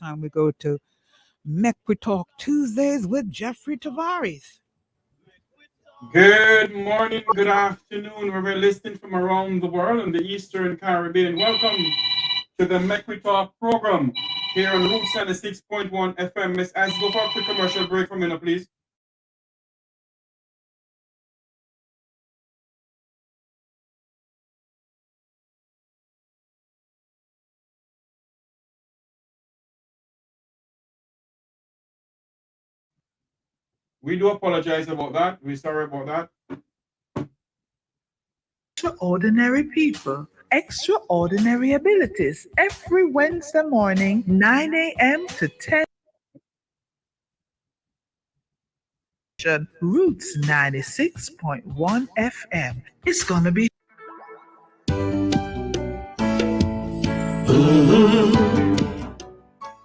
time we go to Mech We Talk Tuesdays with Jeffrey Tavares. Good morning, good afternoon, wherever you're listening from around the world in the Eastern Caribbean. Welcome to the Make We Talk program here on Route 76.1 FM. Miss As, go for a quick commercial break for a minute, please. We do apologize about that. We're sorry about that. Extraordinary people, extraordinary abilities. Every Wednesday morning, 9 a.m. to 10. Roots 96.1 FM. It's gonna be.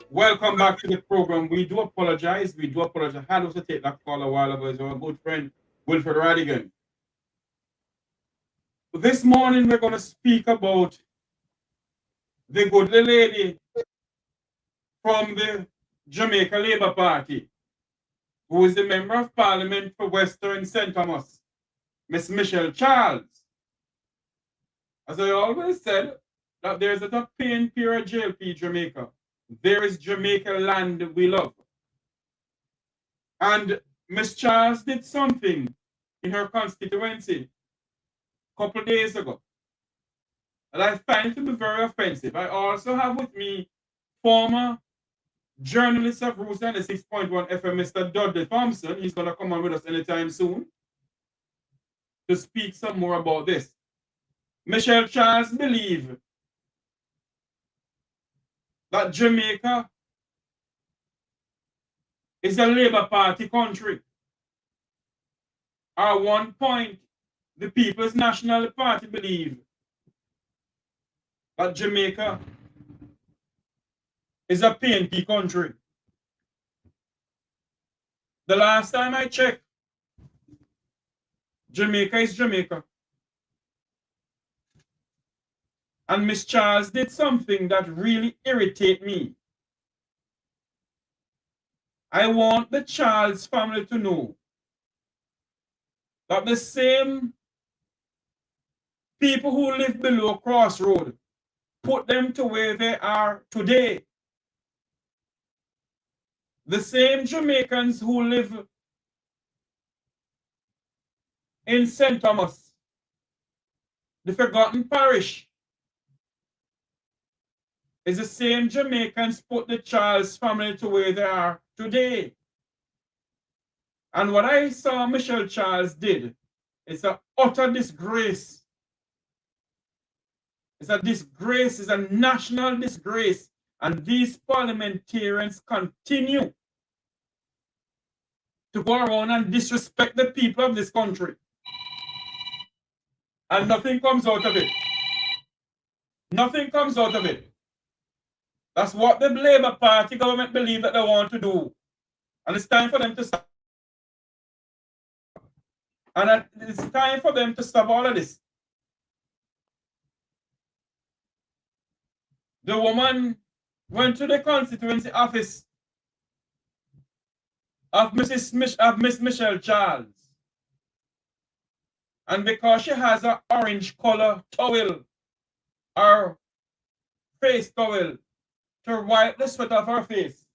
Welcome back to the program. We do apologize. I had to take that call a while ago. It's our good friend, Wilfred Radigan. This morning, we're going to speak about the good lady from the Jamaica Labour Party, who is the Member of Parliament for Western St. Thomas, Miss Michelle Charles. As I always said, that there's a PNP or JLP Jamaica. There is Jamaica land we love. And Miss Charles did something in her constituency a couple of days ago. And I find it to be very offensive. I also have with me former journalist of Route 96.1 FM, Mr. Dudley Thompson. He's going to come on with us anytime soon to speak some more about this. Michelle Charles believes that Jamaica is a Labour Party country. At one point, the People's National Party believed that Jamaica is a PNP country. The last time I checked, Jamaica is Jamaica. And Miss Charles did something that really irritated me. I want the Charles family to know that the same people who live below Crossroad put them to where they are today. The same Jamaicans who live in St. Thomas, the forgotten parish, is the same Jamaicans put the Charles family to where they are today. And what I saw Michelle Charles did is an utter disgrace. It's a disgrace, it's a national disgrace. And these parliamentarians continue to go around and disrespect the people of this country. And nothing comes out of it. Nothing comes out of it. That's what the Labour Party government believe that they want to do. And it's time for them to stop. And it's time for them to stop all of this. The woman went to the constituency office of Miss Michelle Charles. And because she has an orange color towel or face towel to wipe the sweat off her face.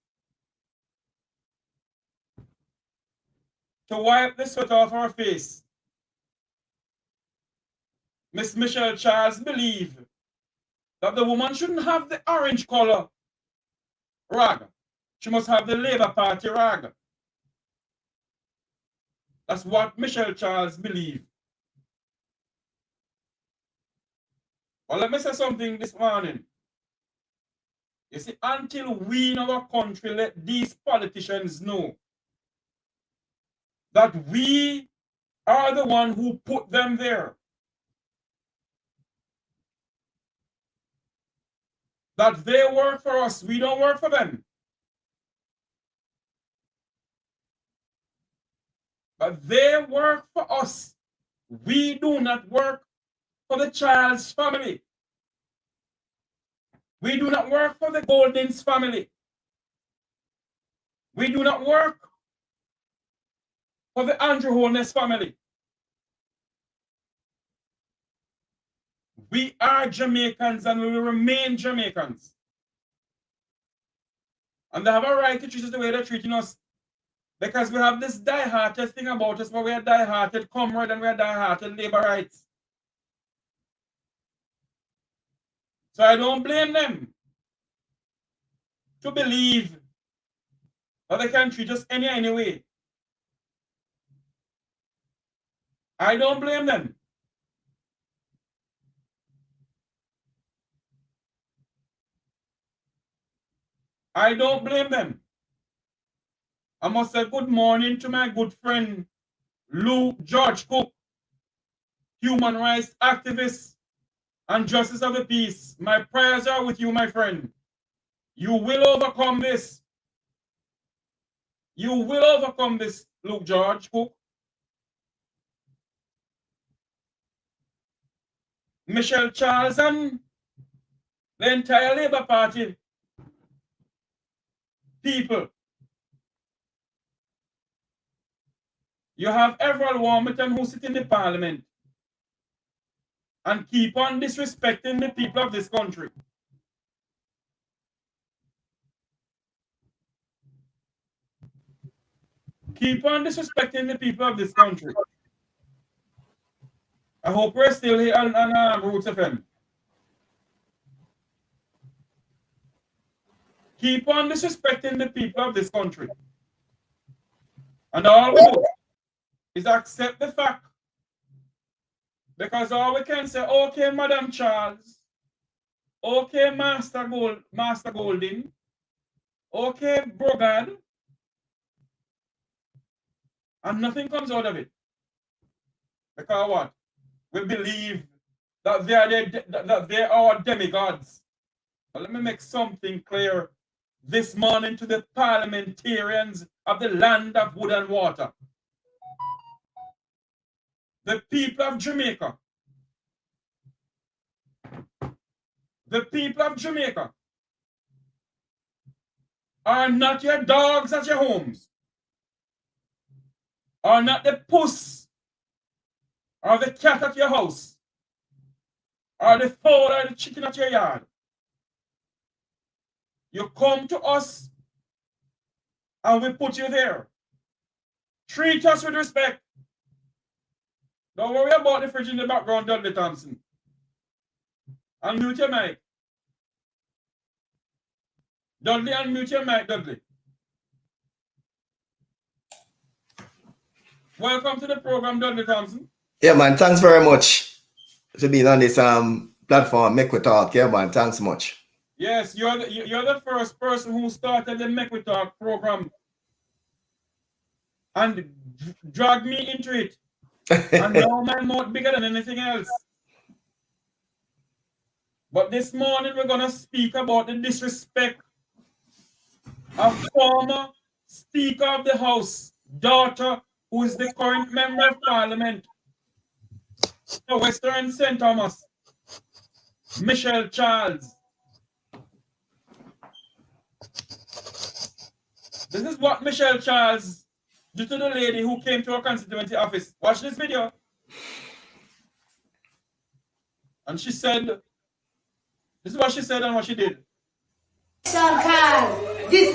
To wipe the sweat off her face. Miss Michelle Charles believed that the woman shouldn't have the orange color rag. She must have the Labour Party rag. That's what Michelle Charles believed. Well, let me say something this morning. You see, until we in our country let these politicians know that we are the one who put them there, that they work for us, we don't work for them. But they work for us. We do not work for the Charles family. We do not work for the Goldings family. We do not work for the Andrew Holness family. We are Jamaicans and we will remain Jamaicans. And they have a right to treat us the way they're treating us. Because we have this die-hearted thing about us, but we are die-hearted comrade and we are die-hearted labor rights. So I don't blame them to believe that they can treat us any way. I don't blame them. I don't blame them. I must say good morning to my good friend, George Cook, human rights activist and justice of the peace. My prayers are with you, my friend. You will overcome this. You will overcome this, George Cook. Michelle Charles and the entire Labour Party people. You have Everald Warmington who sit in the parliament and keep on disrespecting the people of this country. Keep on disrespecting the people of this country. I hope we're still here on Roots FM. Keep on disrespecting the people of this country. And all we do is accept the fact. Because all we can say, okay, Madam Charles, okay, Master Golding, okay, Brogard, and nothing comes out of it. Because what? We believe that they are demigods. But let me make something clear this morning to the parliamentarians of the land of wood and water. The people of Jamaica. The people of Jamaica are not your dogs at your homes. Are not the puss or the cat at your house. Or the fowl or the chicken at your yard. You come to us and we put you there. Treat us with respect. Don't worry about the fridge in the background, Dudley Thompson. Unmute your mic. Dudley, unmute your mic, Dudley. Welcome to the program, Dudley Thompson. Yeah, man. Thanks very much to being on this platform. Make we talk. Yeah, man. Thanks much. Yes, you're the first person who started the Make We Talk program and dragged me into it. And now my mouth bigger than anything else. But this morning we're going to speak about the disrespect of former Speaker of the House, daughter, who is the current Member of Parliament for Western St. Thomas, Michelle Charles. This is what Michelle Charles did to the lady who came to her constituency office. Watch this video. And she said, this is what she said and what she did. This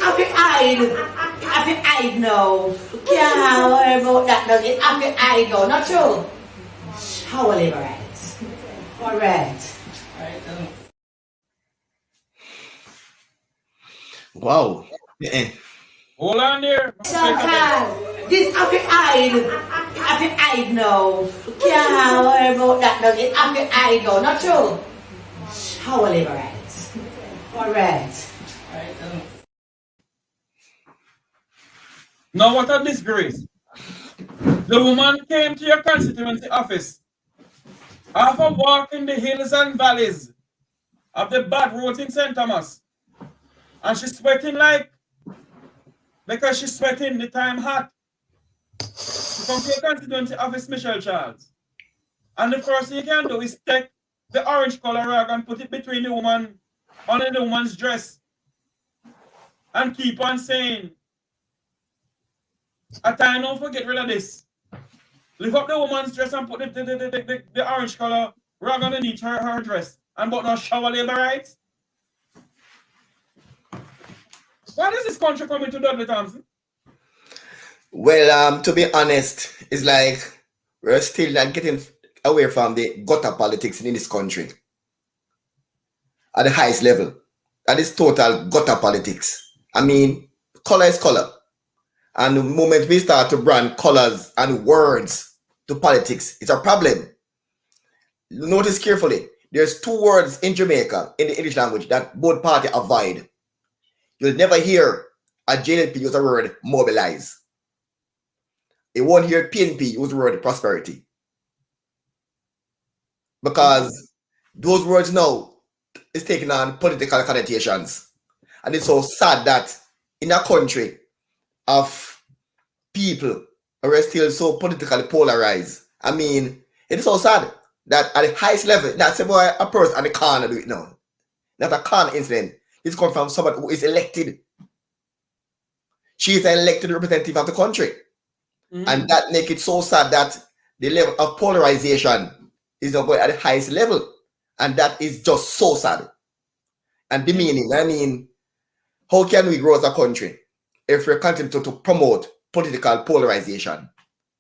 happy hide now. Can't worry about that now. It's happy hide now, not true? How will labor rights? Alright. Wow. Yeah. Hold on there. This happy hide now. Can't worry about that now. It's happy hide now, not true? How will labor rights? Alright. Now what a disgrace. The woman came to your constituency office after walking the hills and valleys of the bad roads in St. Thomas. And she's sweating like, because she's sweating the time hot. You come to your constituency office, Michelle Charles. And the first thing you can do is take the orange color rag and put it between the woman, under the woman's dress. And keep on saying At time don't forget rid of this. Lift up the woman's dress and put the orange color rag underneath her dress and but no shower labor rights. Why does this country come into Dudley Thompson? Well, to be honest, it's like we're still not getting away from the gutter politics in this country at the highest level. That is total gutter politics. I mean, color is color. And the moment we start to brand colors and words to politics, it's a problem. Notice carefully, there's 2 words in Jamaica in the English language that both parties avoid. You'll never hear a JLP use the word mobilize. You won't hear PNP use the word prosperity. Because those words now is taking on political connotations. And it's so sad that in a country of people who are still so politically polarized. I mean, it is so sad that at the highest level, that's why a person on the corner do it now. Not a corner incident. It's come from someone who is elected. She is an elected representative of the country. And that makes it so sad that the level of polarization is not going at the highest level. And that is just so sad. And demeaning. I mean, how can we grow as a country if we continue to promote political polarization?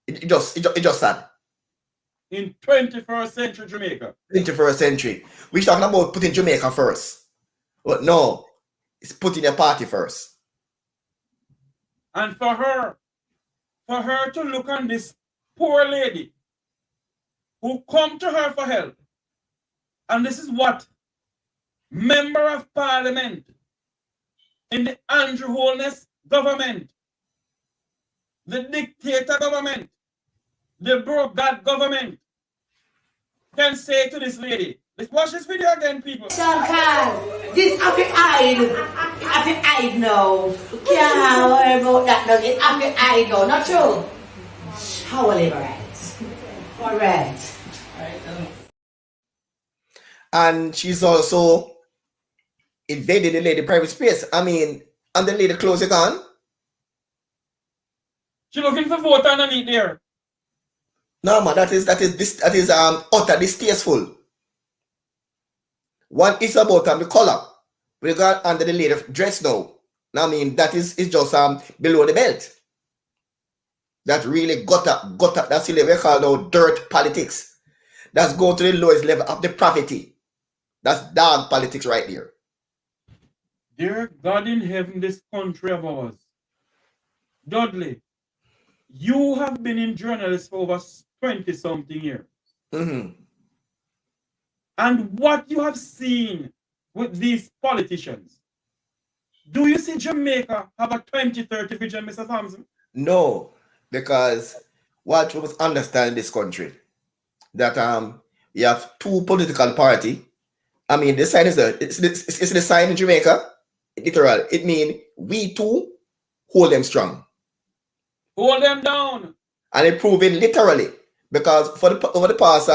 It just sad. In 21st century Jamaica. 21st century. We're talking about putting Jamaica first. But no, it's putting a party first. And for her to look on this poor lady who come to her for help. And this is what Member of Parliament in the Andrew Holness government, the dictator government, the broke God government can say to this lady. Let's watch this video again, people. This happy hide now. You can't worry about that now. It's happy hide now, not true? Shower labor rights. Correct. And she's also invaded the lady private space. I mean, and the lady close it on. She looking for vote underneath there. No man, that is utter distasteful. One is about the color. We got under the lady dress now. I mean, that is just below the belt. That really got up. That's the level we call now dirt politics. That's go to the lowest level of the poverty. That's dog politics right there. Dear God in heaven, this country of ours. Dudley, you have been in journalism for over 20-something years. And what you have seen with these politicians, do you see Jamaica have a 2030 vision, Mr. Thompson? No, because what we must understand in this country, that we have 2 political parties. I mean, the sign is it's the sign in Jamaica. Literal. It means we too hold them strong. Hold them down. And it proven literally. Because over the past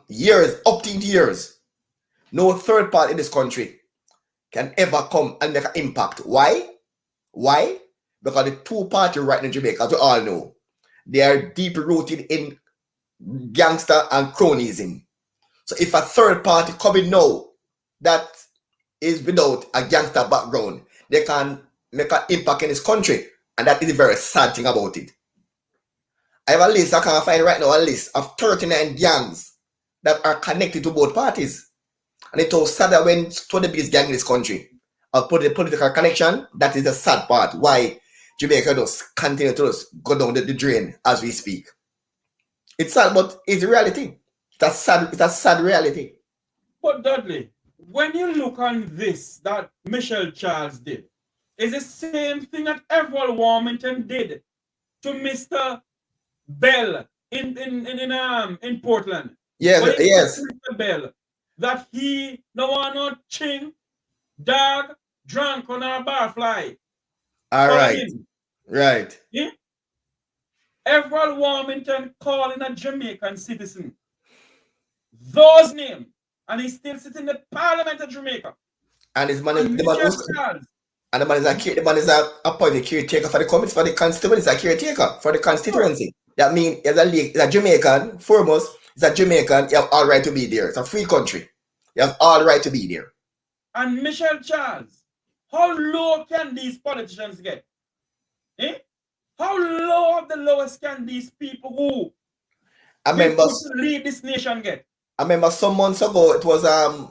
years, up to years, no third party in this country can ever come and make an impact. Why? Why? Because the 2 parties right in Jamaica, as we all know, they are deep rooted in gangster and cronyism. So if a third party coming now that is without a gangster background, they can make an impact in this country. And that is a very sad thing about it. I have a list, I can find right now a list of 39 gangs that are connected to both parties. And it's so sad that when to the biggest gang in this country, I'll put the political connection, that is the sad part. Why Jamaica does continue to go down the drain as we speak. It's sad, but it's a reality. It's a sad reality. But Dudley, when you look on this that Michelle Charles did, it's the same thing that Everett Warmington did to Mr. Bell in Portland. Yes, yes. Mr. Bell, that he no want no ching, dog, drunk on our barfly. All right. Right. Yeah? Everett Warmington calling a Jamaican citizen. Those names. And he's still sitting in the Parliament of Jamaica. And his man, And the man is a appointed caretaker for the committee, for the constituency, a caretaker for the constituency. That means he's a Jamaican, foremost, he's a Jamaican, you have all right to be there. It's a free country. You have all right to be there. And Michelle Charles, how low can these politicians get? Eh? How low of the lowest can these people who lead this nation get? I remember some months ago, it was a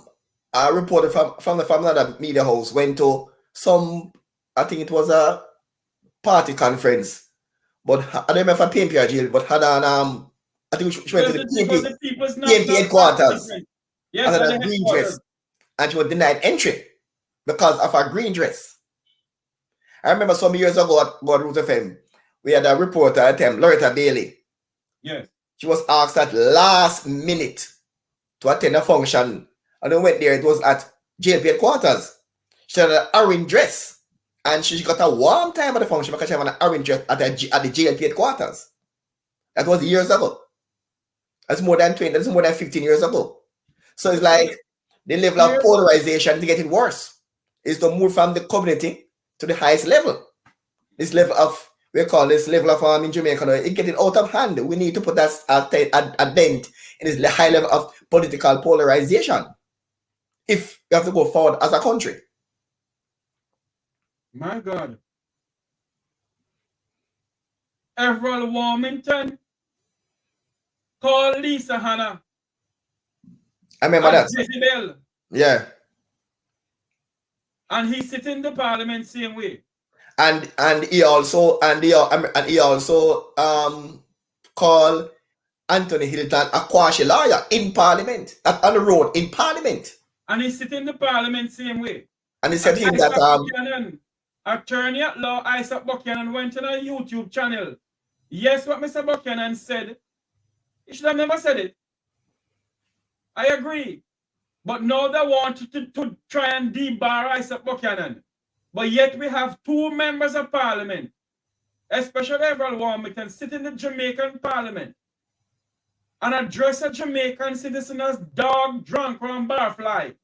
reporter from another media house went to some, I think it was a party conference, but I don't remember if PNP or JLP, but had an I think she went to the PNP headquarters. Yes, and had a green dress, and she was denied entry because of her green dress. I remember some years ago at Root FM, we had a reporter at time, Loretta Bailey. Yes. She was asked at last minute to attend a function, and then went there. It was at JLP headquarters. She had an orange dress, and she got a warm time at the function because she had an orange dress at the JLP headquarters. That was years ago. That's more than 15 years ago. So it's like the level of polarization is getting worse. It's to move from the community to the highest level. This level of, we call this level of in Jamaica, it's getting out of hand. We need to put that a dent in this high level of political polarization if we have to go forward as a country. My God. Everett Warmington called Lisa Hanna. I remember that. Jezebel. Yeah. And he sit in the parliament same way. And he also called Anthony Hilton a quasi lawyer in parliament, on the road in parliament. And he sit in the parliament same way. And he said him that Buchanan, attorney at law Isaac Buchanan went on a YouTube channel. Yes, what Mr. Buchanan said, he should have never said it. I agree. But now they want to try and debar Isaac Buchanan. But yet we have two members of parliament, especially Everett Warmington, sit in the Jamaican parliament and address a Jamaican citizen as dog, drunk, or barfly.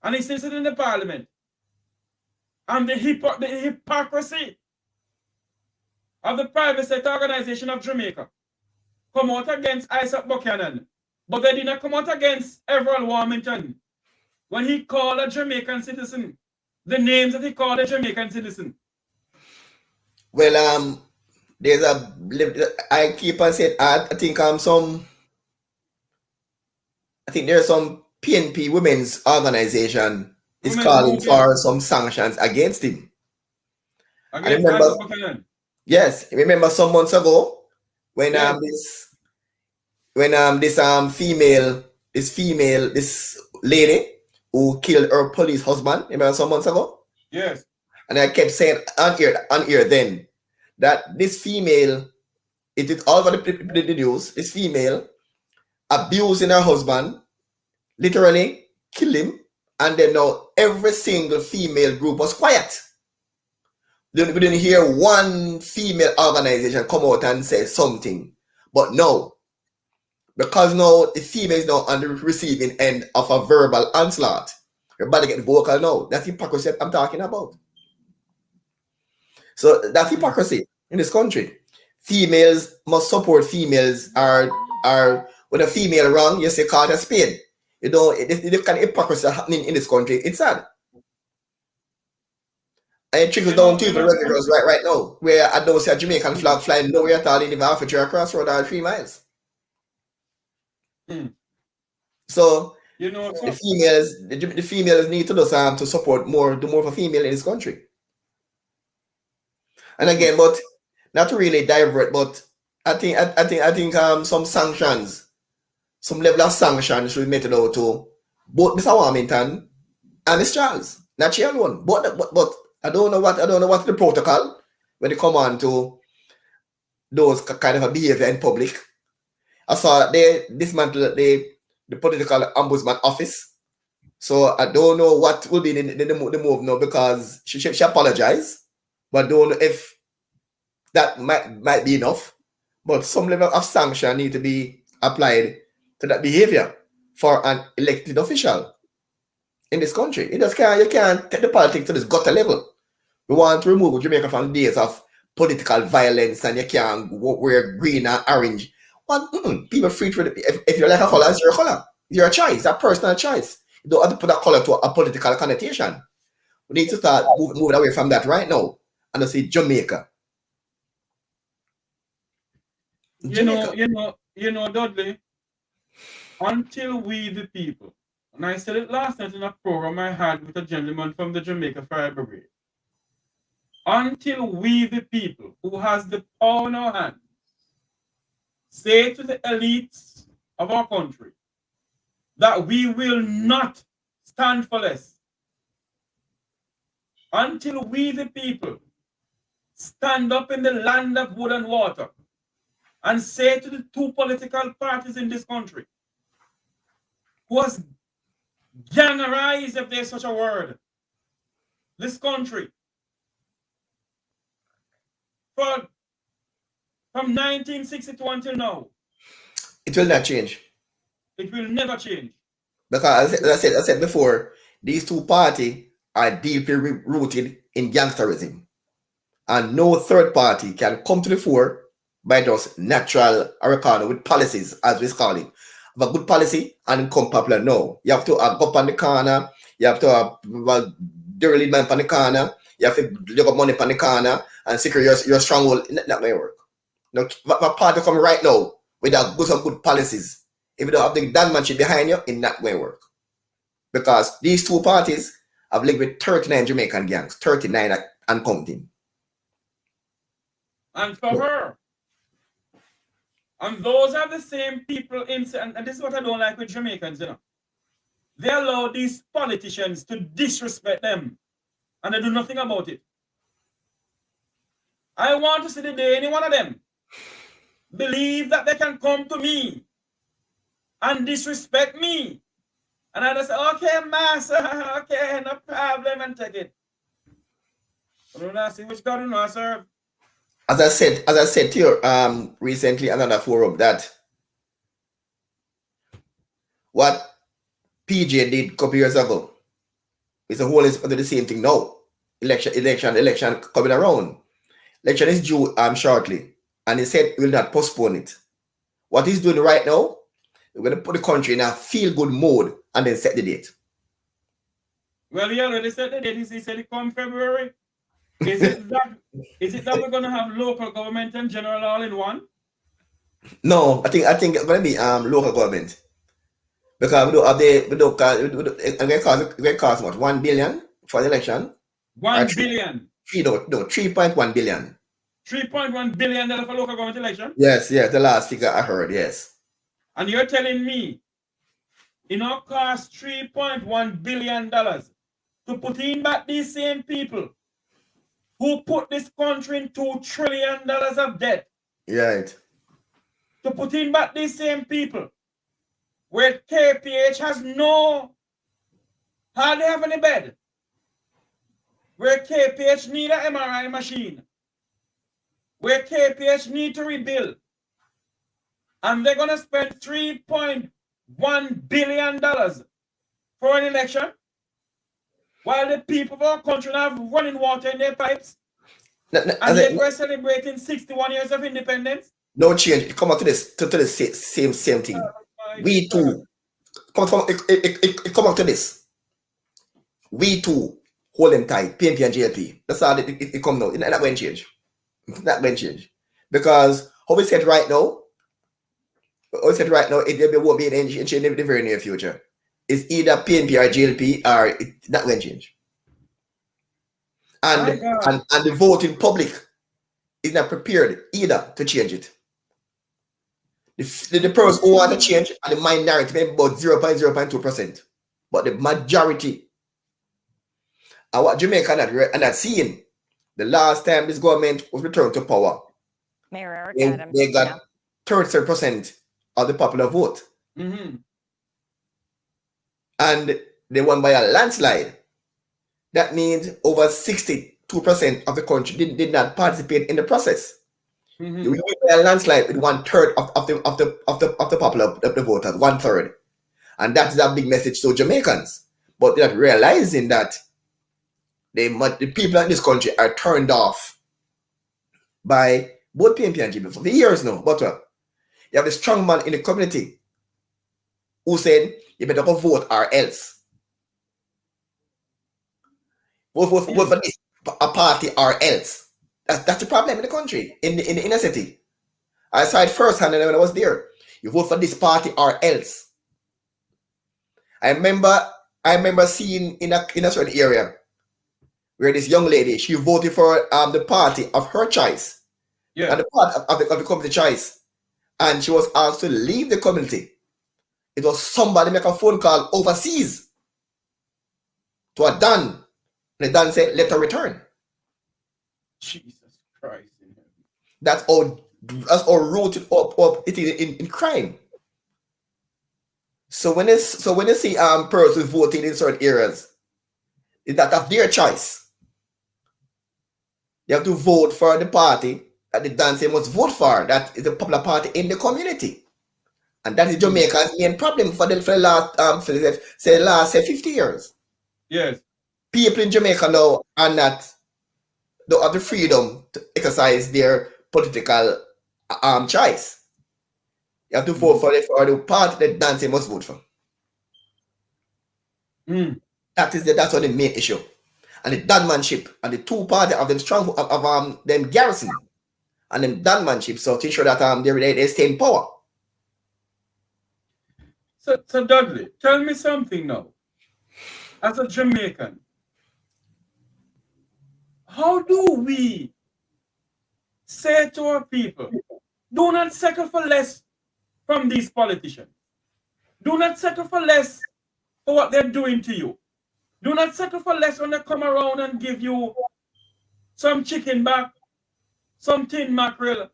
And he sits in the parliament. And the hypocrisy of the private sector organization of Jamaica come out against Isaac Buchanan. But they did not come out against Everett Warmington when he called a Jamaican citizen the names that he called a Jamaican citizen. Well, there's I keep on saying, I think there's some PNP women's organization is calling for some sanctions against him. Yes, remember some months ago when this lady who killed her police husband, remember some months ago? Yes. And I kept saying on here then that this female, it is all over the news, this female abusing her husband, literally kill him, and then now every single female group was quiet. We didn't hear one female organization come out and say something. But no, because now the female is now on the receiving end of a verbal onslaught. Everybody get vocal now. That's hypocrisy I'm talking about. So that's hypocrisy in this country. Females must support females. Are with a female wrong, you say call it a spade. You know, the kind of hypocrisy happening in this country. It's sad. And it trickles down to the regulars right now, where I don't see a Jamaican flag flying nowhere at all in the Africa crossroad or 3 miles. So you know, the females need to do something to support more of a female in this country. And again, but not to really divert, but I think some sanctions, some level of sanctions should be meted out to both Mr. Warmington and Miss Charles. Not she alone. But I don't know what the protocol when they come on to those kind of a behavior in public. I saw they dismantled the political ombudsman office. So I don't know what will be the move now, because she apologized, but I don't know if that might be enough. But some level of sanction need to be applied to that behavior for an elected official in this country. You can't take the politics to this gutter level. We want to remove Jamaica from the days of political violence and you can't wear green and orange. Well, people free to if you like a color, it's your color. It's your choice, it's a personal choice. You don't have to put that color to a political connotation. We need to start moving away from that right now and to say Jamaica. You know, Dudley, until we the people, and I said it last night in a program I had with a gentleman from the Jamaica Fire Brigade, until we the people who has the power in our hands say to the elites of our country that we will not stand for less, until we the people stand up in the land of wood and water and say to the two political parties in this country who has gangerized, if there's such a word, this country from 1962 until now. It will not change. It will never change. Because as I said before, these two parties are deeply rooted in gangsterism. And no third party can come to the fore by just natural oregano with policies, as we call it. Have a good policy and come popular. No. You have to go up on the corner. You have to have the man on the corner. You have to look up money on the corner and secure your stronghold. That may work. No, what party coming right now without some good policies? If you don't have the damage behind you, it's not going to work. Because these two parties have linked with 39 Jamaican gangs, 39 and counting. And for her, and those are the same people and this is what I don't like with Jamaicans, you know. They allow these politicians to disrespect them and they do nothing about it. I want to see the day any one of them believe that they can come to me and disrespect me. And I just say, okay, master, okay, no problem, and take it. I don't know, see which God you know I serve. As I said to you recently on another forum, that what PJ did a couple years ago is a whole is under the same thing now. Election coming around. Election is due shortly, and he said he will not postpone it. What he's doing right now, we're going to put the country in a feel-good mode and then set the date. Well, he already set the date. He said it come February. Is it that we're going to have local government and general all in one? No, I think it's going to be local government, because we don't cost much, 1 billion for the election. 1 billion. 3.1 billion. $3.1 billion for local government election? Yes, the last figure I heard, yes. And you're telling me it now cost $3.1 billion to put in back these same people who put this country in $2 trillion of debt. Right. To put in back these same people where KPH has hardly have any bed. Where KPH need an MRI machine. Where KPH need to rebuild. And they're going to spend $3.1 billion for an election, while the people of our country have running water in their pipes. And yet we're celebrating 61 years of independence. No change. It come out to this to the same thing. We too. It come out to this. We too hold them tight. PNP and JLP. That's how it come now. That won't change. That won't change. Because how we said right now, it won't be any change in the very near future. It's either PNP or JLP, or that won't change. And the voting public is not prepared either to change it. The person who want to change are the minority, maybe about 0.02%. But the majority, and what Jamaica are not seeing, the last time this government was returned to power, Mayor Eric Adams, they got 30% of the popular vote. Mm-hmm. And they won by a landslide. That means over 62% of the country did not participate in the process. Mm-hmm. We won by a landslide with 1/3 of the popular of the voters, 1/3. And that is a big message to Jamaicans. but they're not realizing that the people in this country are turned off by both PNP and JLP for years now. But you have a strong man in the community who said, you better go vote or else. Vote for this a party or else. That's the problem in the country, in the inner city. I saw it firsthand when I was there. You vote for this party or else. I remember seeing in a certain area where this young lady, she voted for the party of her choice. Yeah. And the part of the community choice. And she was asked to leave the community. It was somebody make a phone call overseas to a Dan. And the Dan said, let her return. Jesus Christ. That's how rooted up it is in crime. So when you see persons voting in certain areas, is that of their choice. They have to vote for the party that the Dan say must vote for. That is a popular party in the community. And that is Jamaica's main problem for the last 50 years. Yes. People in Jamaica now are not don't have the freedom to exercise their political choice. You have to vote for the party that Dan say must vote for. That's what the main issue. And the Danmanship and the two parties of them strong of them garrison and them Danmanship, so to ensure that they stay in power. So Dudley, tell me something now. As a Jamaican, how do we say to our people, do not settle for less from these politicians? Do not settle for less for what they're doing to you. Do not settle for less when they come around and give you some chicken back, some tin mackerel.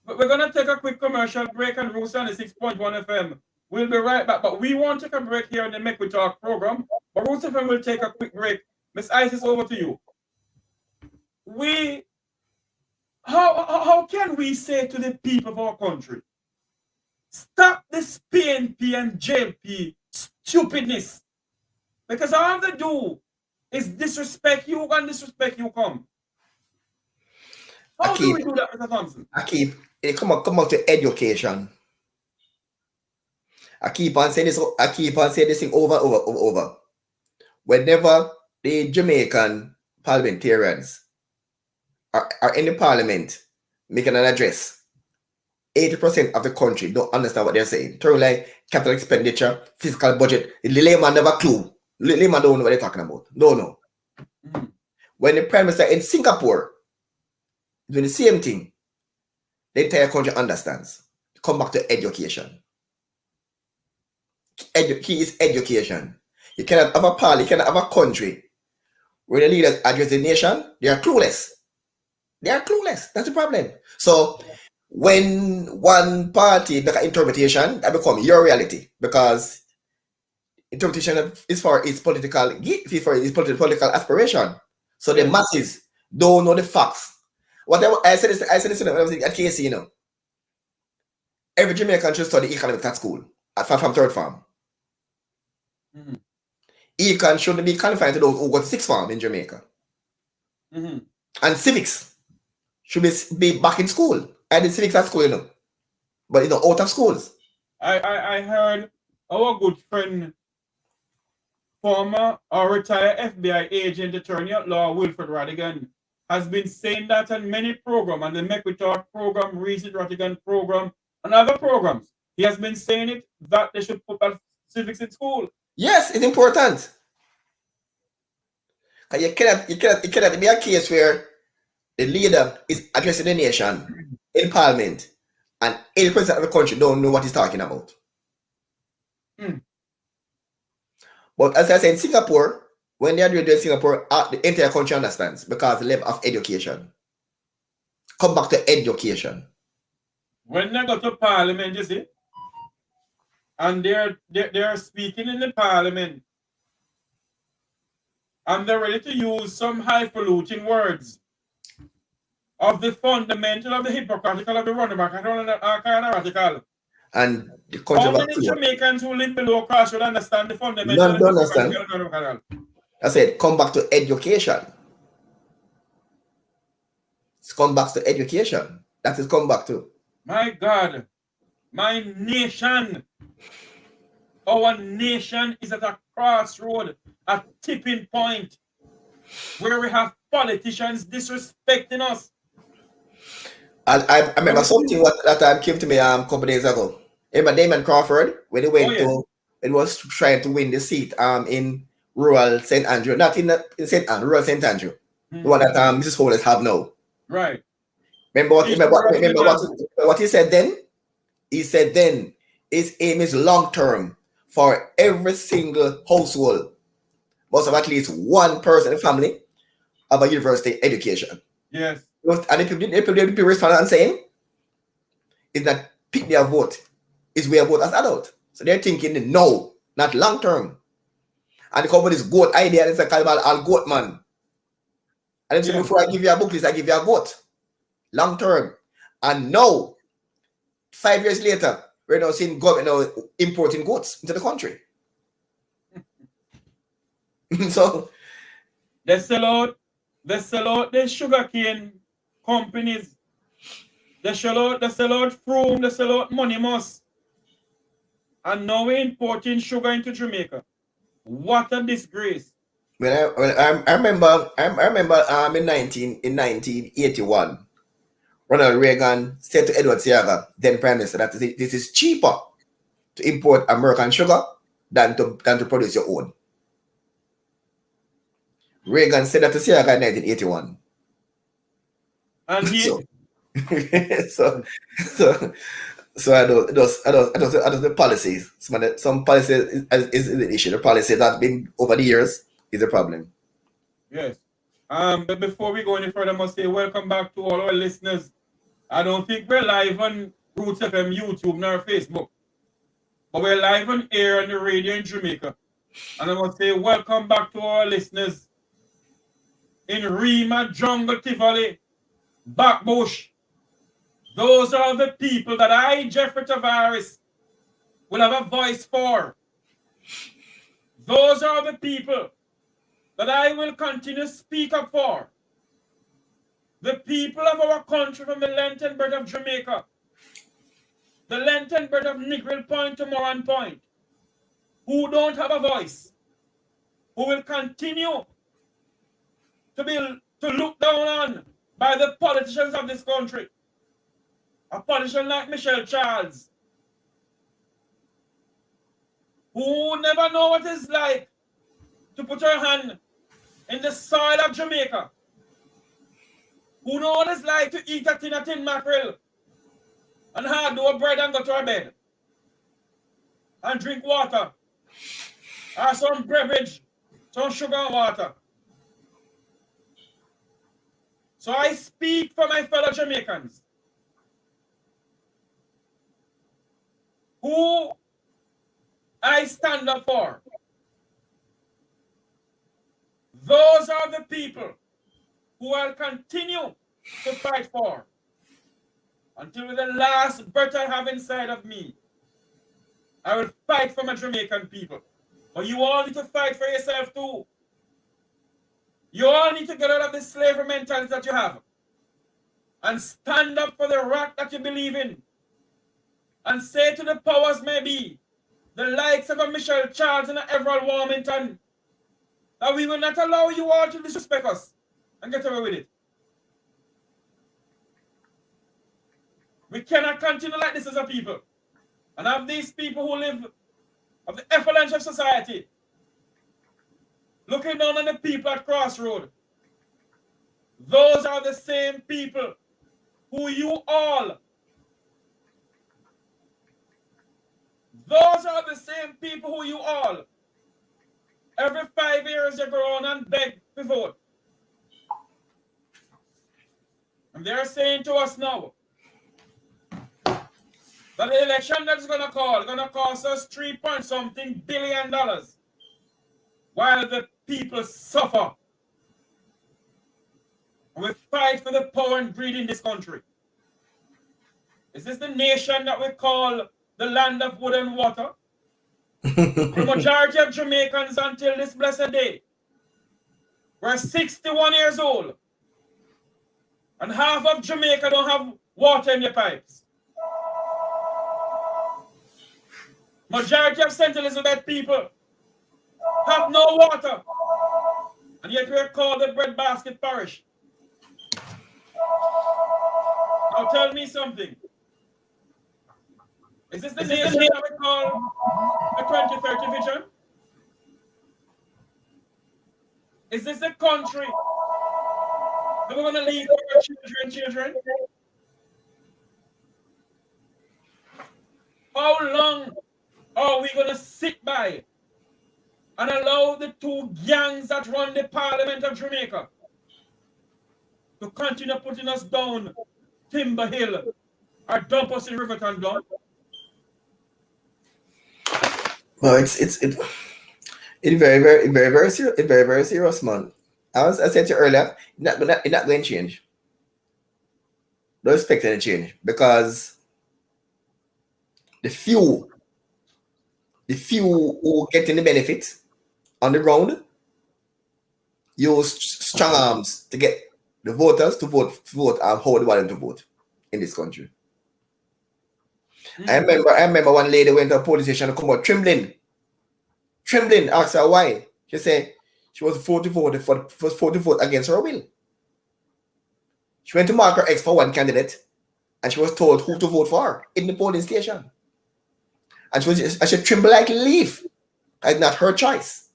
But we're going to take a quick commercial break on Roots 96.1 FM. We'll be right back. But we won't take a break here in the Make We Talk program. But Roots FM will take a quick break. Miss Isis, over to you. How can we say to the people of our country, stop this PNP and JLP stupidness? Because all they do is disrespect you and disrespect you come. How do we do that, Mr. Thompson? It come out to education. I keep on saying this thing over and over. Whenever the Jamaican parliamentarians are in the parliament making an address, 80% of the country don't understand what they're saying. Terms like capital expenditure, fiscal budget, the layman never clue. Layman don't know what they're talking about. No. When the Prime Minister in Singapore doing the same thing, the entire country understands. Come back to education. Key is education. You cannot have a party, you cannot have a country where the leaders address the nation, they are clueless. That's the problem. So when one party make an interpretation, that becomes your reality, because interpretation is for its political aspiration. So the masses don't know the facts. Whatever I said this when I was at KC, every Jamaican should study economics at school, from third form. Econ shouldn't be confined to those who got sixth form in Jamaica. And civics should be back in school. I did civics at school, but out of schools. I heard our good friend, former or retired FBI agent attorney at law Wilfred Radigan, has been saying that on many programs, and the Make We Talk program, Reason Radigan program, and other programs. He has been saying it that they should put civics in school. Yes, it's important. It cannot be a case where the leader is addressing the nation in parliament and 80% of the country don't know what he's talking about. But as I said, in Singapore, when they are doing Singapore, the entire country understands because the level of education. Come back to education. When they go to parliament, you see, and they're speaking in the parliament, and they're ready to use some highfalutin words of the fundamental, of the hypocritical, of the runaback, kind of radical. And the How country many of Jamaicans who live below crossroad understand the fundamentals? none don't understand. I said, come back to education. It's come back to education. That is come back to. My God, my nation, our nation is at a crossroad, a tipping point, where we have politicians disrespecting us. I remember something that came to me a couple days ago. Remember Damon Crawford when he went to, it was trying to win the seat in rural St. Andrew, not in St. Andrew, rural St. Andrew, the one that Mrs. Hollis have now. Right. Remember what he said then? He said then his aim is long term for every single household must have at least one person in the family of a university education. Yes. And if people respond and saying is that pick their vote is where vote as adult. So they're thinking no, not long term. And the company's goat idea is a cannibal all goat man. And then before I give you a book list, I give you a goat. Long term. And now, 5 years later, we're now seeing government now importing goats into the country. So they sell out the sugarcane companies. They sell out Froome, they sell out Money Mus. And now we're importing sugar into Jamaica. What a disgrace. I remember in 1981, Ronald Reagan said to Edward Seaga, then Prime Minister, that this is cheaper to import American sugar than to produce your own. Reagan said that to Seaga in 1981. And he so I don't the policies. Some policies is the issue. The policy that has been over the years is a problem. Yes. But before we go any further, I must say welcome back to all our listeners. I don't think we're live on Roots FM YouTube nor Facebook, but we're live on air on the radio in Jamaica. And I must say welcome back to our listeners in Rima, Jungle, Tivoli, Backbush. Those are the people that I, Jeffrey Tavares, will have a voice for. Those are the people that I will continue to speak up for. The people of our country from the length and breadth of Jamaica, the length and breadth of Negril Point to Moran Point, who don't have a voice, who will continue to look down on by the politicians of this country. A politician like Michelle Charles, who never know what it's like to put her hand in the soil of Jamaica, who know what it's like to eat a tin mackerel and hard do a bread and go to her bed and drink water or some beverage, some sugar and water. So I speak for my fellow Jamaicans who I stand up for. Those are the people who I'll continue to fight for until the last breath I have inside of me. I will fight for my Jamaican people. But you all need to fight for yourself too. You all need to get out of the slavery mentality that you have and stand up for the rock that you believe in and say to the powers may be, the likes of a Michelle Charles and a Everald Warmington, that we will not allow you all to disrespect us and get away with it. We cannot continue like this as a people and have these people who live of the effluence of society looking down on the people at Crossroad. Those are the same people who you all, every 5 years you go on and beg to vote. And they're saying to us now that the election that's going to cost us $3.something billion while the people suffer. And we fight for the power and greed in this country. Is this the nation that we call the land of wood and water. The majority of Jamaicans until this blessed day were 61 years old. And half of Jamaica don't have water in their pipes. Majority of St. Elizabeth people have no water. And yet we're called the breadbasket parish. Now tell me something. Is this the nation that we call the 2030 vision? Is this the country that we're going to leave for our children? How long are we going to sit by and allow the two gangs that run the Parliament of Jamaica to continue putting us down Timber Hill or dump us in Riverton down? Well, it's very serious, man. I said to you earlier, it's not going to change. Don't expect any change because the few who getting the benefits on the ground use strong arms to get the voters to vote and how they want them to vote in this country. I remember one lady went to a police station and come out trembling, asked her why. She said she was voting against her will. She went to mark her ex for one candidate and she was told who to vote for her in the polling station. And she trembled like a leaf. It's not her choice.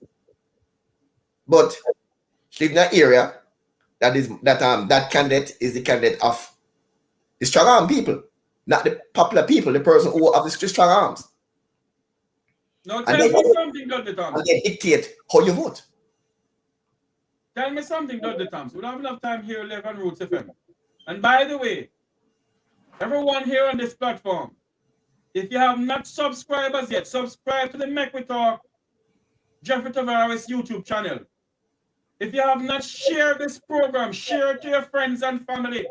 But she lives in an area that candidate is the candidate of the strong arm people, not the popular people, the person who have the strong arms. Now tell me something, Dudley Thompson. And they dictate how you vote. Tell me something, Dudley Thompson. We don't have enough time here live on Roots FM. And by the way, everyone here on this platform, if you have not subscribed as yet, subscribe to the Make We Talk Jeffrey Tavares YouTube channel. If you have not shared this program, share it to your friends and family.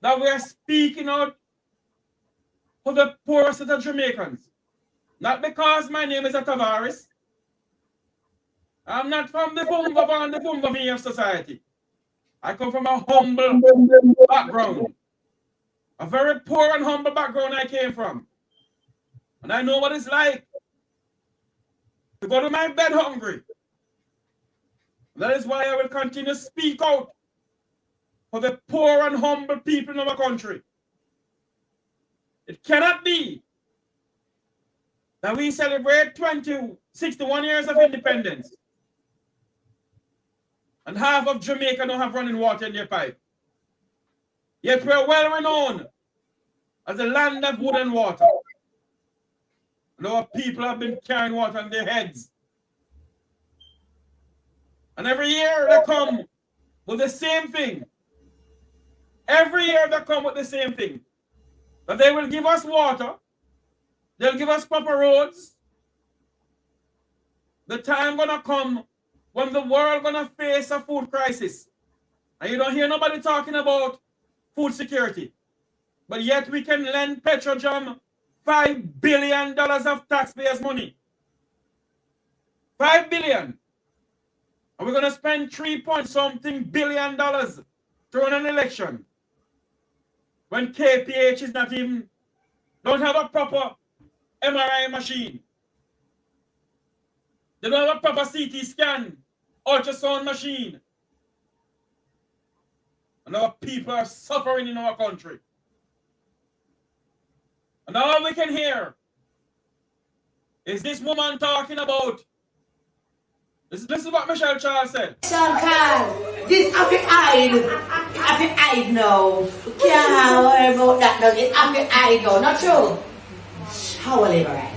That we are speaking out for the poorest of the Jamaicans. Not because my name is a Tavares. I'm not from the Bumba of society. I come from a humble background. A very poor and humble background I came from. And I know what it's like to go to my bed hungry. That is why I will continue to speak out for the poor and humble people in our country. It cannot be that we celebrate 61 years of independence and half of Jamaica don't have running water in their pipe. Yet we're well renowned as a land of wood and water. And our people have been carrying water on their heads. And every year they come with the same thing. Every year they come with the same thing. That they will give us water. They'll give us proper roads. The time gonna come when the world gonna face a food crisis. And you don't hear nobody talking about food security. But yet we can lend Petrojam $5 billion of taxpayers' money. $5 billion. And we're gonna spend $3-something billion to run an election. When KPH is not even, don't have a proper MRI machine. They don't have a proper CT scan, ultrasound machine. And our people are suffering in our country. And all we can hear is this woman talking about, this is what Michelle Charles said. Shankar, this happy eyed now. You can't worry about that now. It's happy eyed now, not true? How will it right?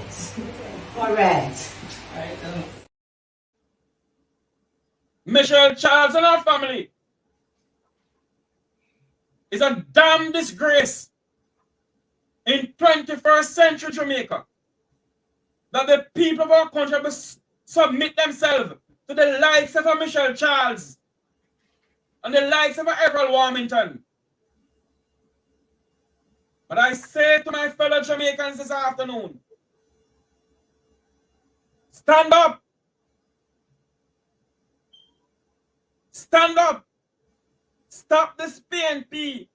Alright. Michelle Charles and our family is a damn disgrace in 21st century Jamaica that the people of our country must submit themselves to the likes of a Michelle Charles and the likes of a Everett Warmington. But I say to my fellow Jamaicans this afternoon, stand up. Stand up. Stop this PNP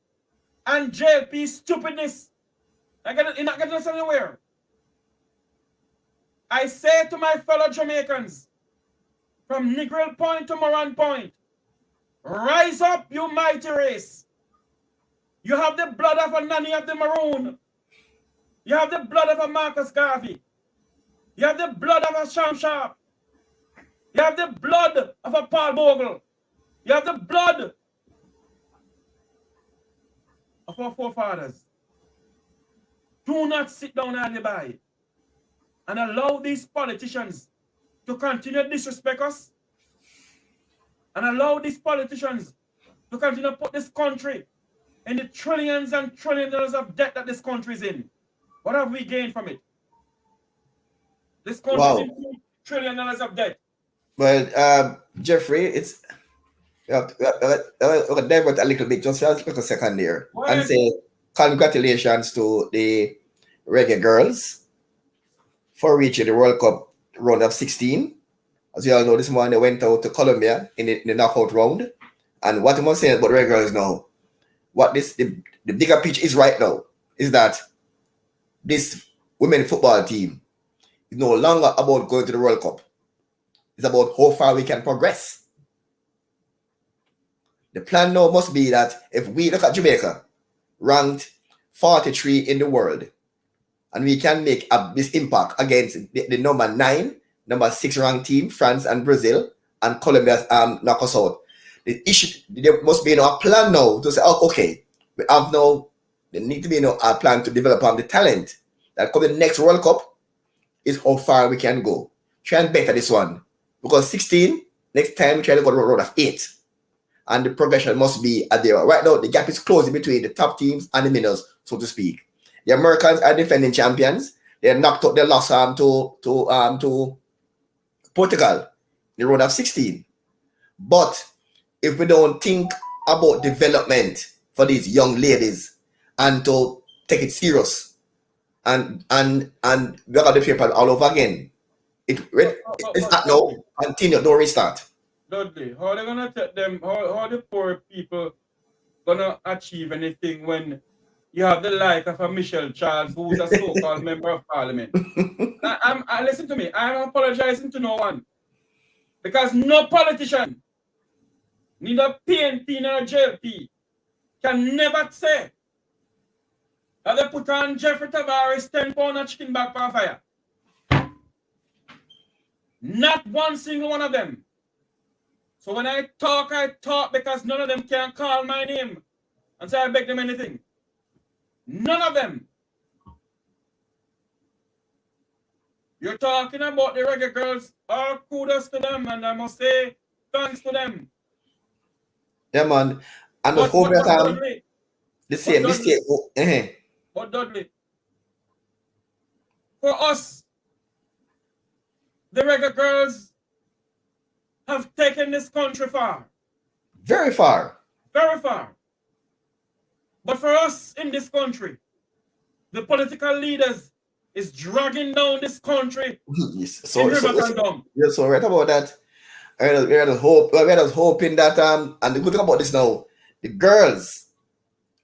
and JLP stupidness. You're not getting us anywhere. I say to my fellow Jamaicans, from Negril Point to Moran Point, rise up, you mighty race. You have the blood of a Nanny of the Maroon. You have the blood of a Marcus Garvey. You have the blood of a Sham Sharp. You have the blood of a Paul Bogle. You have the blood of our forefathers. Do not sit down and by and allow these politicians to continue to disrespect us and allow these politicians to continue to put this country in the trillions and trillions of debt that this country is in. What have we gained from it? This country is in $2 trillion of debt. Well, Jeffrey, it's divert a little bit, just for a second there, and say congratulations to the Reggae Girls for reaching the World Cup round of 16. As you all know, this morning they went out to Colombia in the knockout round. And what I must say about Reggae Girls now, what the bigger pitch is right now is that this women football team is no longer about going to the World Cup. It's about how far we can progress. The plan now must be that if we look at Jamaica, ranked 43 in the world, and we can make this impact against the number 9, number 6 ranked team, France and Brazil, and Colombia knock us out. The issue, there must be a plan now to say, oh, okay, we have now, there need to be a plan to develop the talent that come the next World Cup is how far we can go. Try and better this one. Because 16, next time we try to go to a round of 8. And the progression must be there. Right now, the gap is closing between the top teams and the winners, so to speak. The Americans are defending champions. They knocked out their loss to Portugal in the round of 16. But if we don't think about development for these young ladies and to take it serious and work out the paper all over again, it's not now. Continue, don't restart. Dudley, how are they gonna take them? How the poor people gonna achieve anything when you have the like of a Michelle Charles, who's a so-called member of parliament? Listen to me. I'm apologizing to no one because no politician, neither PNP nor JLP, can never say that they put on Jeffrey Tavares 10 pound of chicken back for fire. Not one single one of them. So when I talk because none of them can call my name and say I beg them anything. None of them. You're talking about the Reggae Girls. All kudos to them, and I must say thanks to them. Yeah, man. And the whole time, the same mistake. But Dudley, for us, the Reggae Girls have taken this country far. Very far. Very far. But for us in this country, the political leaders is dragging down this country Yes. in rivers and dump. You're so right about that. We're just hoping that and the good thing about this now, the girls,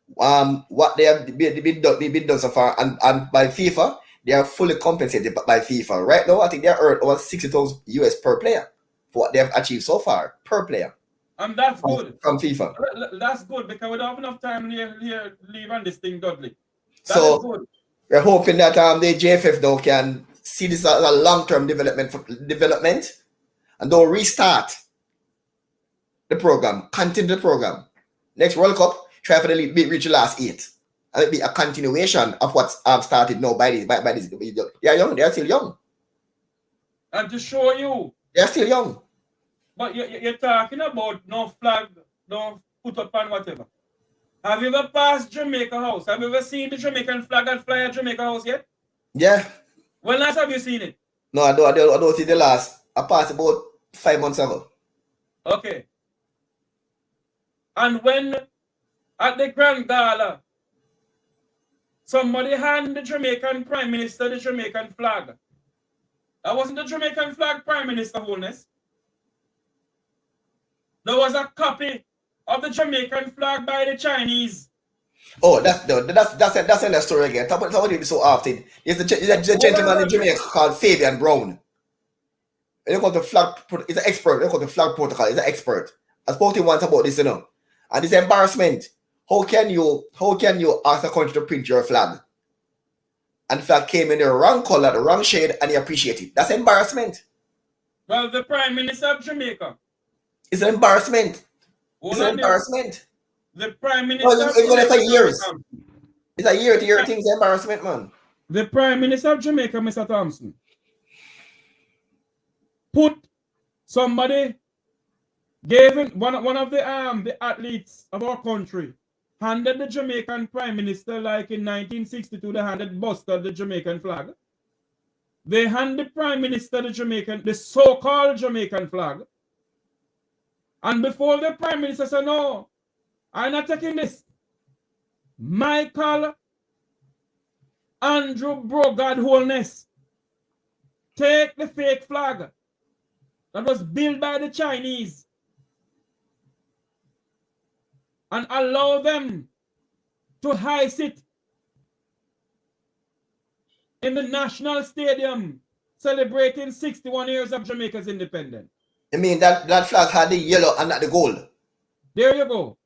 what they have been done so far, and by FIFA, they are fully compensated by FIFA. Right now, I think they are earned over $60,000 US per player for what they have achieved so far per player. And that's good. From FIFA. That's good because we don't have enough time here leave on this thing, Dudley. That so is good. We're hoping that the JFF now can see this as a long-term development and don't restart the program, continue the program. Next World Cup, try for the reach the last 8. And it'll be a continuation of what's started now by this. They're young, they're still young. And to show you. They're still young. But you're talking about no flag, no put up and whatever. Have you ever passed Jamaica House? Have you ever seen the Jamaican flag and fly at Jamaica House yet? Yeah. When last have you seen it? No, I don't see the last. I passed about 5 months ago. Okay. And when at the Grand Gala, somebody handed the Jamaican Prime Minister the Jamaican flag. That wasn't the Jamaican flag, Prime Minister Holness. There was a copy of the Jamaican flag by the Chinese. Oh, that's another story again. Talk about it so often. There's a gentleman in Jamaica called Fabian Brown. They call the flag. He's an expert. They call the flag protocol. He's an expert. I spoke to him once about this, and this embarrassment. How can you ask a country to print your flag? And the flag came in the wrong color, the wrong shade, and you appreciate it. That's embarrassment. Well, the Prime Minister of Jamaica. It's an embarrassment. It's an embarrassment. The Prime Minister. It's going for years. It's a year-to-year thing. It's embarrassment, man. The Prime Minister of Jamaica, Mr. Thompson, put somebody, gave one of the athletes of our country, handed the Jamaican Prime Minister, like in 1962, they handed Buster the Jamaican flag. They hand the Prime Minister the so-called Jamaican flag. And before the Prime Minister said, no, I'm not taking this. Michael Andrew Brogard Holness, take the fake flag that was built by the Chinese and allow them to hoist it in the National Stadium celebrating 61 years of Jamaica's independence. I mean, that flag had the yellow and not the gold. There you go.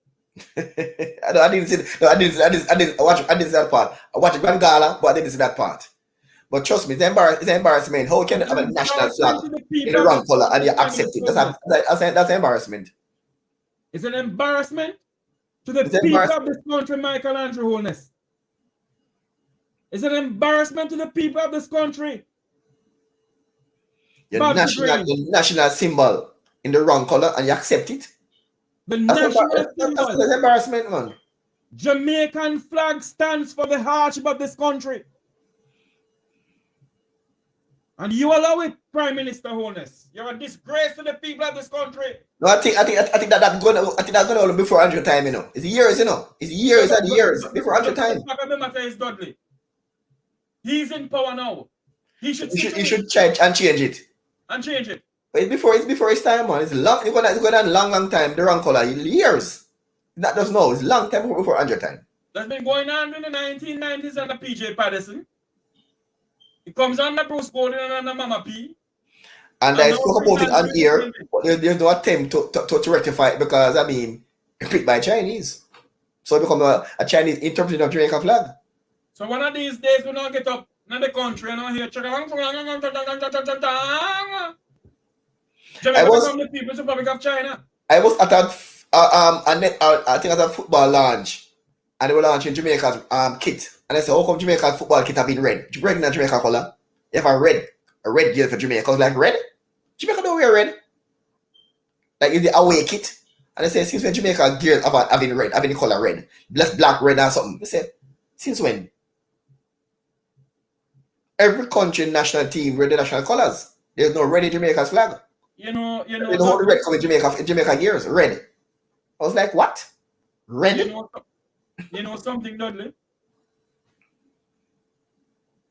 I didn't see that part. I watched Grand Gala, but I didn't see that part. But trust me, it's an embarrassment. How can you have a national flag in the wrong color and you accept it? That's embarrassment. It's an embarrassment to the people of this country, Michael Andrew Holness. It's an embarrassment to the people of this country. Your national symbol in the wrong color and you accept it. That's embarrassment, man. Jamaican flag stands for the hardship of this country. And you allow it, Prime Minister Holness. You're a disgrace to the people of this country. No, I think that's gonna before 100 time, you know. It's years, you know. It's years and years before 100 time. The matter is Dudley. He's in power now. He should change it. And change it. But it's before his time, man. It's long. It's going on long time. The wrong color, years. That does know. It's long time before 100 time. That's been going on in the 1990s under PJ Patterson. It comes under Bruce Gordon and under Mama P. And I spoke about it on here, but there's no attempt to rectify it because, I mean, it's picked by Chinese. So it becomes a Chinese interpretation of Jamaica flag. So one of these days, we don't get up in the country and I hear Jamaica from the People's Republic of China. I was at I think at a football launch, and they were launching Jamaica's kit. And I said, how come Jamaica's football kit have been red? You break in a Jamaica color. You have a red gear for Jamaica. I was like, red? Jamaica don't wear red. Like, is the away kit? And I said, since when Jamaica gears have been red, having the color red, black, red, and something. I said, since when? Every country national team wear the national colors. There's no red in Jamaica's flag. You know. They don't hold the red come in Jamaica gears. Red. I was like, what? Red? You know something, Dudley?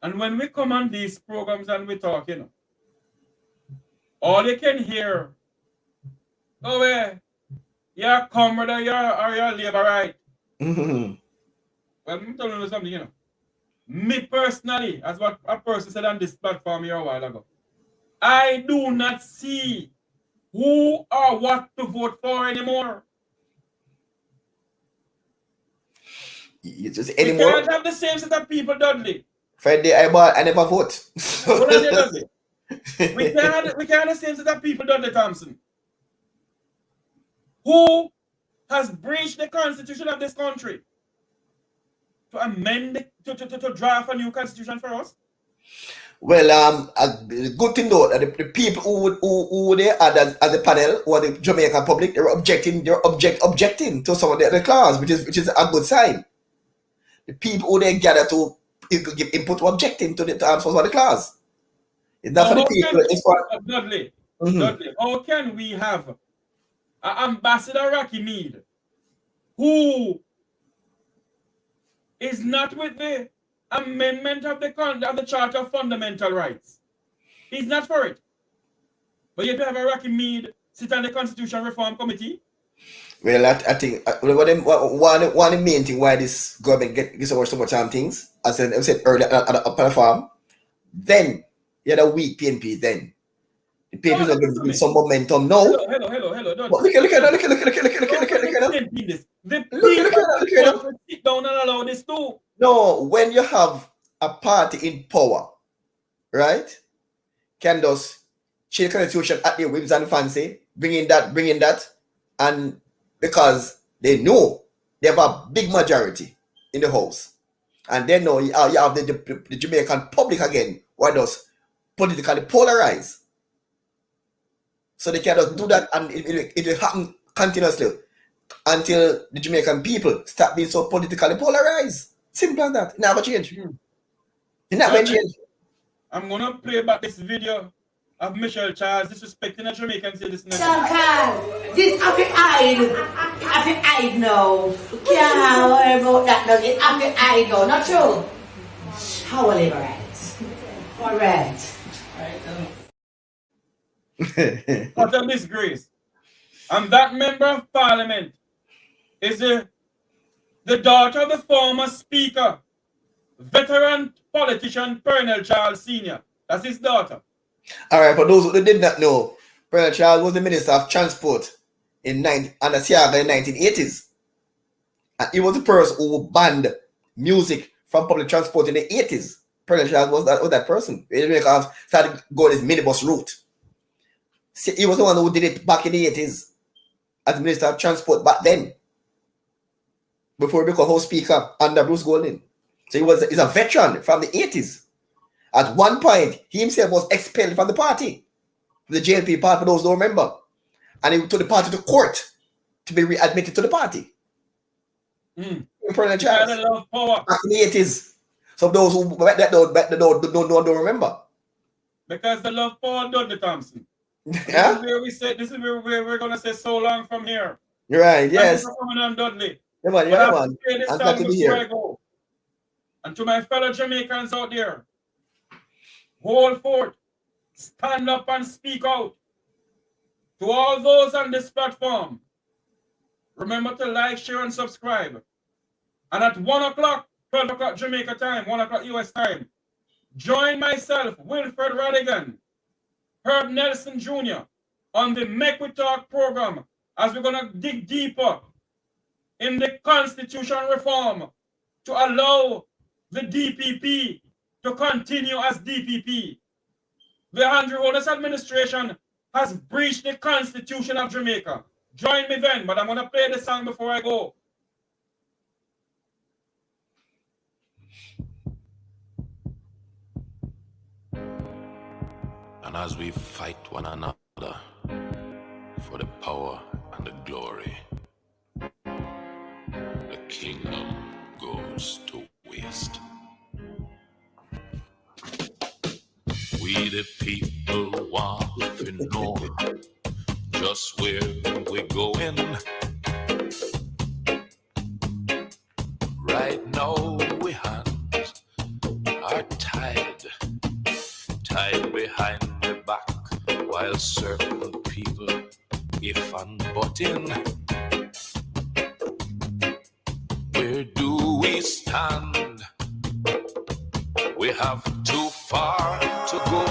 And when we come on these programs and we talk, all you can hear, you're a comrade or you're a labor right. Mm-hmm. Well, I'm telling you something, Me personally, as what a person said on this platform here a while ago, I do not see who or what to vote for anymore. You just We can't have the same set of people, Dudley. Friday, I never vote. We can't have the same set of people, Dudley Thompson. Who has breached the constitution of this country to amend to draft a new constitution for us? Well, a good thing though, the people who they had as a panel, who are the Jamaican public, they were objecting to some of the clause, which is a good sign. The people who they gather to give input were objecting to the some of the clause. It's not for the people. It's for Dudley. Dudley, how can we have Ambassador Rocky Mead, who is not with the amendment of the Charter of Fundamental Rights. He's not for it. But yet we have a Rocky Mead sit on the Constitution Reform Committee. Well, I think one of the main thing why this government gets over so much things, as I said earlier on the platform, then you had a weak PNP then. The PNP is going to give some momentum now. Hello. Look at that. The people sit down and allow this too. No, when you have a party in power, right, can just change the constitution at their whims and fancy, bring in that, and because they know they have a big majority in the house, and then know you have the Jamaican public again, why does politically polarize. So they can just do that, and it will happen continuously until the Jamaican people start being so politically polarized. Simple as that. It never change. It never change. I'm gonna play back this video of Michelle Charles disrespecting a Jamaican citizen. This happy hide now. You can't worry about that now. It's happy hide now, not true? How will rights? Correct. What a disgrace. And that member of parliament is the daughter of the former speaker, veteran politician Pernell Charles Sr. That's his daughter. All right, for those who did not know, Pernell Charles was the Minister of Transport under Siaga in the 1980s. And he was the person who banned music from public transport in the 80s. Pernell Charles was that person. He started going this minibus route. He was the one who did it back in the 80s as Minister of Transport back then, before he became House Speaker under Bruce Golding. So he's a veteran from the 80s. At one point, he himself was expelled from the party, the JLP party, for those who don't remember. And he took the party to court to be readmitted to the party. Pernell Charles, love power. back in the 80s. So those who don't remember. Because the love power Dudley Thompson. Yeah? This is where we're gonna say so long from here. You're right, yes. Thank you for coming on, Dudley. Come on, But I yeah, have to man. say this I'm song glad to be before here. I go. And to my fellow Jamaicans out there, hold forth, stand up and speak out. To all those on this platform, remember to like, share, and subscribe. And at 1 o'clock, 12 o'clock Jamaica time, 1 o'clock US time, join myself, Wilfred Radigan, Herb Nelson Jr. on the Make We Talk program as we're going to dig deeper in the constitution reform to allow the DPP to continue as DPP. The Andrew Holness administration has breached the Constitution of Jamaica. Join me then, but I'm going to play the song before I go. And as we fight one another for the power and the glory, the kingdom goes to waste. We the people want to know just where we're going. Right now we hands are tied behind the back, while certain people if and but in. Where do we stand? We have too far to go,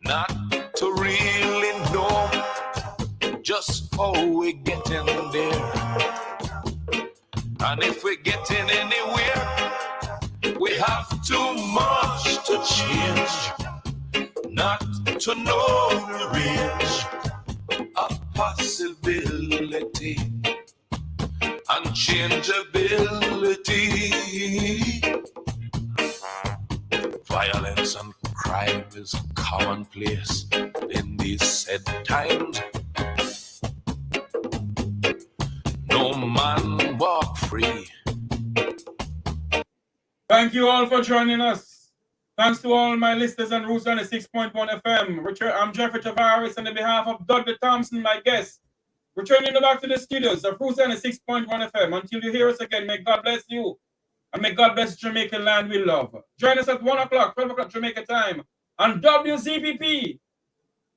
not to really know just how we're getting there. And if we're getting anywhere, we have too much to change, not to know the range of possibility and changeability. Violence and crime is commonplace in these said times. No man walk free. Thank you all for joining us. Thanks to all my listeners on Roots 96.1 FM. I'm Jeffrey Tavares, on the behalf of Dudley Thompson, my guest. Returning back to the studios of Roots 96.1 FM. Until you hear us again, may God bless you. And may God bless Jamaican land we love. Join us at 1 o'clock, 12 o'clock Jamaica time on WZPP,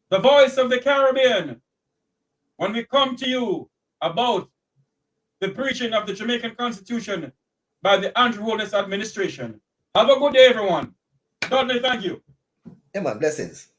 the voice of the Caribbean, when we come to you about the preaching of the Jamaican Constitution by the Andrew Holness administration. Have a good day, everyone. Dudley, thank you. Yeah, man, blessings.